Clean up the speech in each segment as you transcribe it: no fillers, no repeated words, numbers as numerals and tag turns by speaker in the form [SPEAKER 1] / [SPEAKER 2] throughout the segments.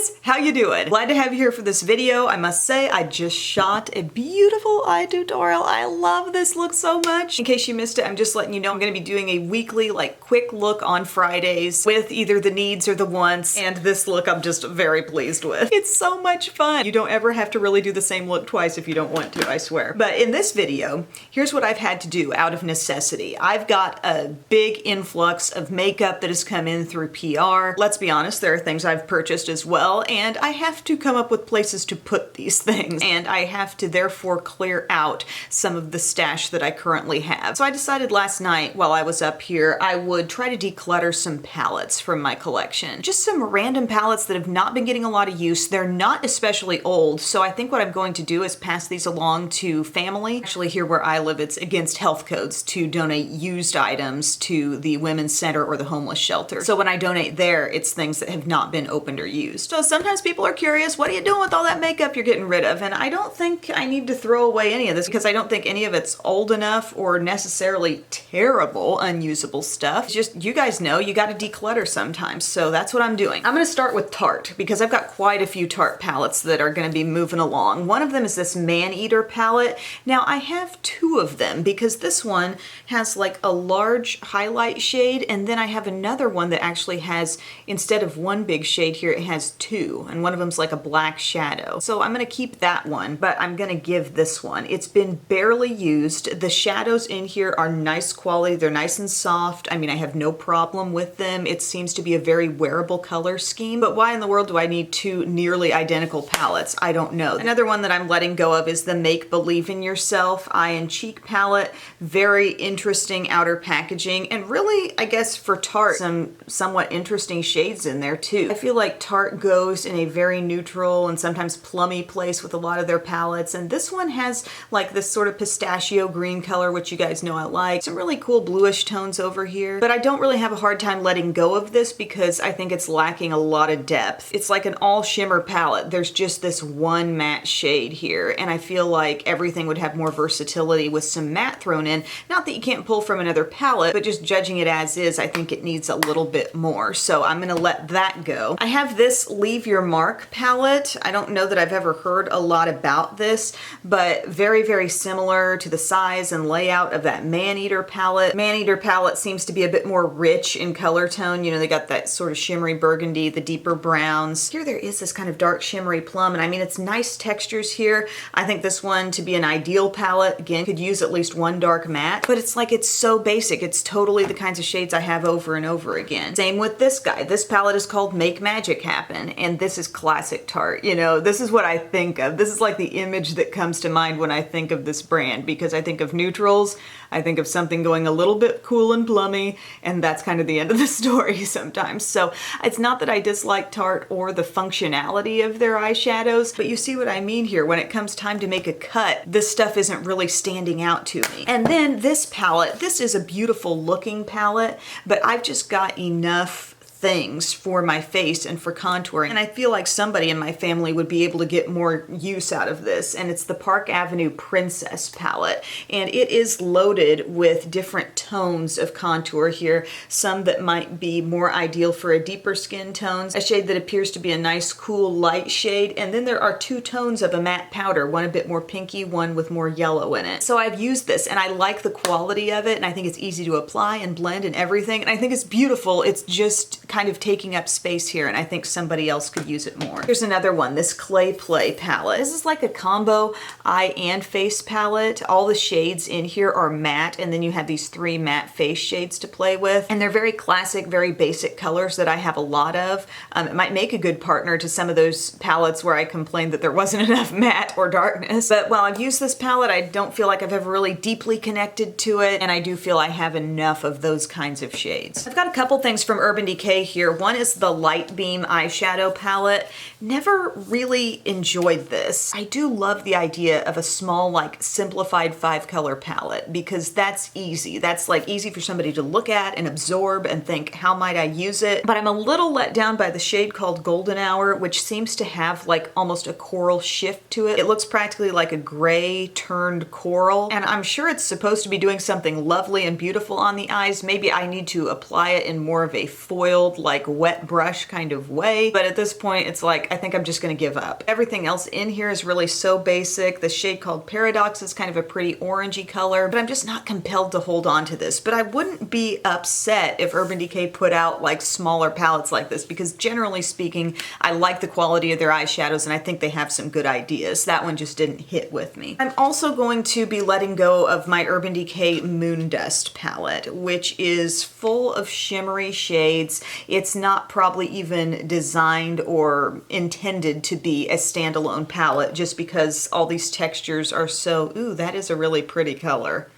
[SPEAKER 1] guys, how you doing? Glad to have you here for this video. I must say, I just shot a beautiful eye tutorial. I love this look so much. In case you missed it, I'm just letting you know I'm gonna be doing a weekly, like, quick look on Fridays with either the needs or the wants, and this look I'm just very pleased with. It's so much fun. You don't ever have to really do the same look twice if you don't want to, I swear. But in this video, here's what I've had to do out of necessity. I've got a big influx of makeup that has come in through PR. Let's be honest, there are things I've purchased as well, and I have to come up with places to put these things, and I have to therefore clear out some of the stash that I currently have. So I decided last night while I was up here, I would try to declutter some palettes from my collection. Just some random palettes that have not been getting a lot of use. They're not especially old, so I think what I'm going to do is pass these along to family. Actually, here where I live, it's against health codes to donate used items to the Women's Center or the homeless shelter. So when I donate there, it's things that have not been opened or used. So sometimes people are curious, what are you doing with all that makeup you're getting rid of? And I don't think I need to throw away any of this because I don't think any of it's old enough or necessarily terrible, unusable stuff. It's just, you guys know, you gotta declutter sometimes. So that's what I'm doing. I'm gonna start with Tarte because I've got quite a few Tarte palettes that are gonna be moving along. One of them is this Man-Eater palette. Now I have two of them because this one has like a large highlight shade, and then I have another one that actually has, instead of one big shade here, it has two, and one of them's like a black shadow. So I'm gonna keep that one, but I'm gonna give this one. It's been barely used. The shadows in here are nice quality. They're nice and soft. I mean, I have no problem with them. It seems to be a very wearable color scheme, but why in the world do I need two nearly identical palettes? I don't know. Another one that I'm letting go of is the Make Believe in Yourself Eye and Cheek palette. Very interesting outer packaging, and really, I guess for Tarte, some somewhat interesting shades in there too. I feel like Tarte goes in a very neutral and sometimes plummy place with a lot of their palettes, and this one has like this sort of pistachio green color, which you guys know I like. Some really cool bluish tones over here, but I don't really have a hard time letting go of this because I think it's lacking a lot of depth. It's like an all shimmer palette. There's just this one matte shade here, and I feel like everything would have more versatility with some matte thrown in. Not that you can't pull from another palette, but just judging it as is, I think it needs a little bit more. So I'm gonna let that go. I have this Leave Your Mark palette. I don't know that I've ever heard a lot about this, but very, very similar to the size and layout of that Man-Eater palette. Man-Eater palette seems to be a bit more rich in color tone. You know, they got that sort of shimmery burgundy, the deeper browns. Here there is this kind of dark shimmery plum, and I mean, it's nice textures here. I think this one to be an ideal palette, again, could use at least one dark matte, but it's like, it's so basic. It's totally the kinds of shades I have over and over again. Same with this guy. This palette is called Make Magic Happen, and this is classic Tarte. You know, this is what I think of. This is like the image that comes to mind when I think of this brand, because I think of neutrals, I think of something going a little bit cool and plummy, and that's kind of the end of the story sometimes. So it's not that I dislike Tarte or the functionality of their eyeshadows, but you see what I mean here. When it comes time to make a cut, this stuff isn't really standing out to me. And then this palette, this is a beautiful looking palette, but I've just got enough things for my face and for contouring, and I feel like somebody in my family would be able to get more use out of this, and it's the Park Avenue Princess palette, and it is loaded with different tones of contour here, some that might be more ideal for a deeper skin tones, a shade that appears to be a nice cool light shade, and then there are two tones of a matte powder, one a bit more pinky, one with more yellow in it. So I've used this and I like the quality of it, and I think it's easy to apply and blend and everything, and I think it's beautiful. It's just kind of taking up space here, and I think somebody else could use it more. Here's another one, this Clay Play palette. This is like a combo eye and face palette. All the shades in here are matte, and then you have these three matte face shades to play with, and they're very classic, very basic colors that I have a lot of. It might make a good partner to some of those palettes where I complained that there wasn't enough matte or darkness, but while I've used this palette, I don't feel like I've ever really deeply connected to it, and I do feel I have enough of those kinds of shades. I've got a couple things from Urban Decay here. One is the Light Beam eyeshadow palette. Never really enjoyed this. I do love the idea of a small, like, simplified 5-color palette because that's easy. That's like easy for somebody to look at and absorb and think, how might I use it? But I'm a little let down by the shade called Golden Hour, which seems to have like almost a coral shift to it. It looks practically like a gray turned coral, and I'm sure it's supposed to be doing something lovely and beautiful on the eyes. Maybe I need to apply it in more of a foiled detailed, like wet brush kind of way. But at this point, it's like, I think I'm just gonna give up. Everything else in here is really so basic. The shade called Paradox is kind of a pretty orangey color, but I'm just not compelled to hold on to this. But I wouldn't be upset if Urban Decay put out like smaller palettes like this, because generally speaking, I like the quality of their eyeshadows and I think they have some good ideas. That one just didn't hit with me. I'm also going to be letting go of my Urban Decay Moon Dust palette, which is full of shimmery shades. It's not probably even designed or intended to be a standalone palette, just because all these textures are so, ooh, that is a really pretty color.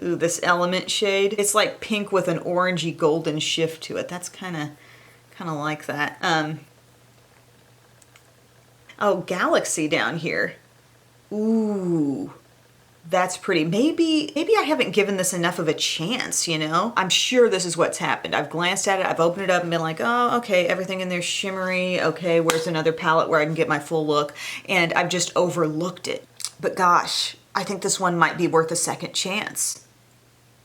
[SPEAKER 1] Ooh, this Element shade. It's like pink with an orangey golden shift to it. That's kind of like that. Oh, Galaxy down here. Ooh, that's pretty. Maybe I haven't given this enough of a chance, you know? I'm sure this is what's happened. I've glanced at it, I've opened it up and been like, oh, okay, everything in there's shimmery. Okay, where's another palette where I can get my full look? And I've just overlooked it. But gosh, I think this one might be worth a second chance.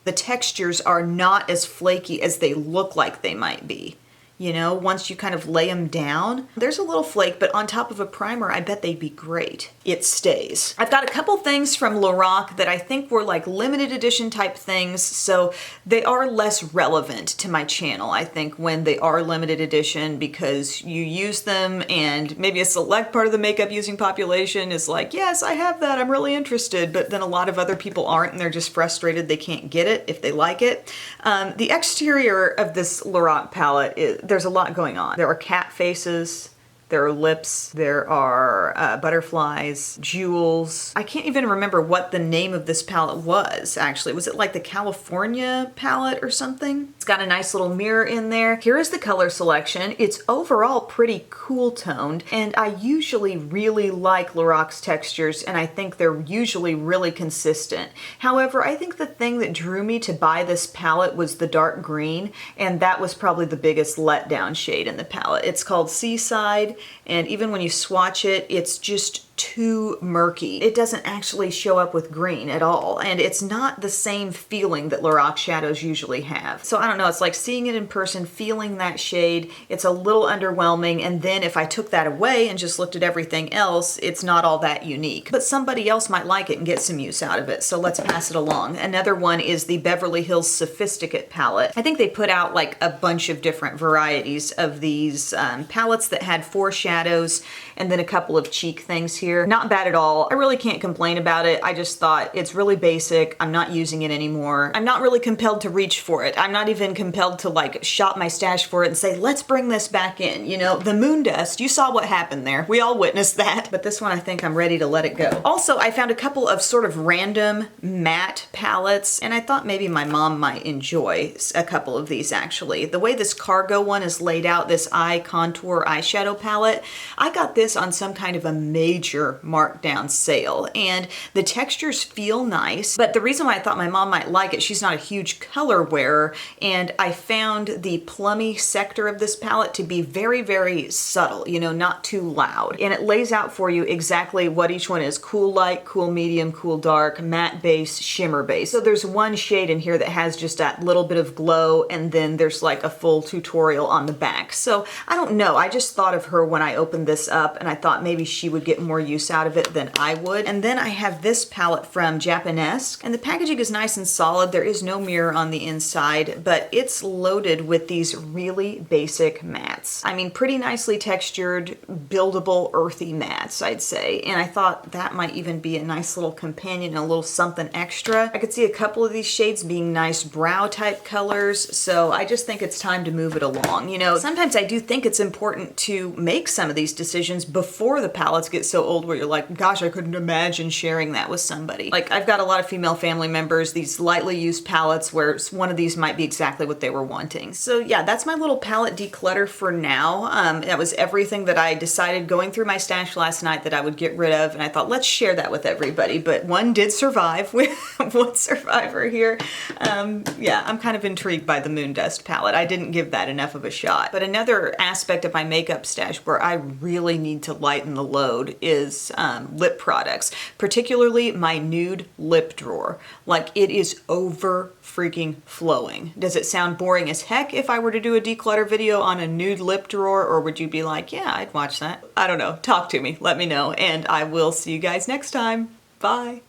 [SPEAKER 1] The textures are not as flaky as they look like they might be. You know, once you kind of lay them down, there's a little flake, but on top of a primer, I bet they'd be great. It stays. I've got a couple things from Lorac that I think were like limited edition type things, so they are less relevant to my channel, I think, when they are limited edition, because you use them and maybe a select part of the makeup using population is like, yes, I have that, I'm really interested, but then a lot of other people aren't and they're just frustrated they can't get it if they like it. The exterior of this Lorac palette there's a lot going on. There are cat faces, there are lips, there are butterflies, jewels. I can't even remember what the name of this palette was, actually. Was it like the California palette or something? It's got a nice little mirror in there. Here is the color selection. It's overall pretty cool toned, and I usually really like Lorac's textures, and I think they're usually really consistent. However, I think the thing that drew me to buy this palette was the dark green, and that was probably the biggest letdown shade in the palette. It's called Seaside, and even when you swatch it, it's just too murky. It doesn't actually show up with green at all, and it's not the same feeling that Lorac shadows usually have. So I don't know, it's like seeing it in person, feeling that shade, it's a little underwhelming, and then if I took that away and just looked at everything else, it's not all that unique. But somebody else might like it and get some use out of it, so let's pass it along. Another one is the Beverly Hills Sophisticate palette. I think they put out like a bunch of different varieties of these palettes that had 4 shadows and then a couple of cheek things here. Not bad at all. I really can't complain about it. I just thought it's really basic. I'm not using it anymore. I'm not really compelled to reach for it. I'm not even compelled to like shop my stash for it and say, let's bring this back in. You know, the Moon Dust, you saw what happened there. We all witnessed that. But this one, I think I'm ready to let it go. Also, I found a couple of sort of random matte palettes, and I thought maybe my mom might enjoy a couple of these actually. The way this Cargo one is laid out, this eye contour eyeshadow palette, I got this on some kind of a major markdown sale, and the textures feel nice, but the reason why I thought my mom might like it, she's not a huge color wearer, and I found the plummy sector of this palette to be very, very subtle, you know, not too loud, and it lays out for you exactly what each one is: cool light, cool medium, cool dark, matte base, shimmer base. So there's one shade in here that has just that little bit of glow, and then there's like a full tutorial on the back. So I don't know, I just thought of her when I opened this up, and I thought maybe she would get more use out of it than I would. And then I have this palette from Japanesque, and the packaging is nice and solid. There is no mirror on the inside, but it's loaded with these really basic mattes. I mean, pretty nicely textured, buildable, earthy mattes, I'd say. And I thought that might even be a nice little companion, a little something extra. I could see a couple of these shades being nice brow type colors, so I just think it's time to move it along. You know, sometimes I do think it's important to make some of these decisions before the palettes get so old where you're like, gosh, I couldn't imagine sharing that with somebody. Like, I've got a lot of female family members, these lightly used palettes where one of these might be exactly what they were wanting. So yeah, that's my little palette declutter for now. That was everything that I decided going through my stash last night that I would get rid of, and I thought, let's share that with everybody. But one did survive. We have one survivor here. Yeah, I'm kind of intrigued by the Moon Dust palette. I didn't give that enough of a shot. But another aspect of my makeup stash, where I really need to lighten the load is lip products, particularly my nude lip drawer. Like, it is over freaking flowing. Does it sound boring as heck if I were to do a declutter video on a nude lip drawer, or would you be like, yeah, I'd watch that? I don't know. Talk to me. Let me know, and I will see you guys next time. Bye.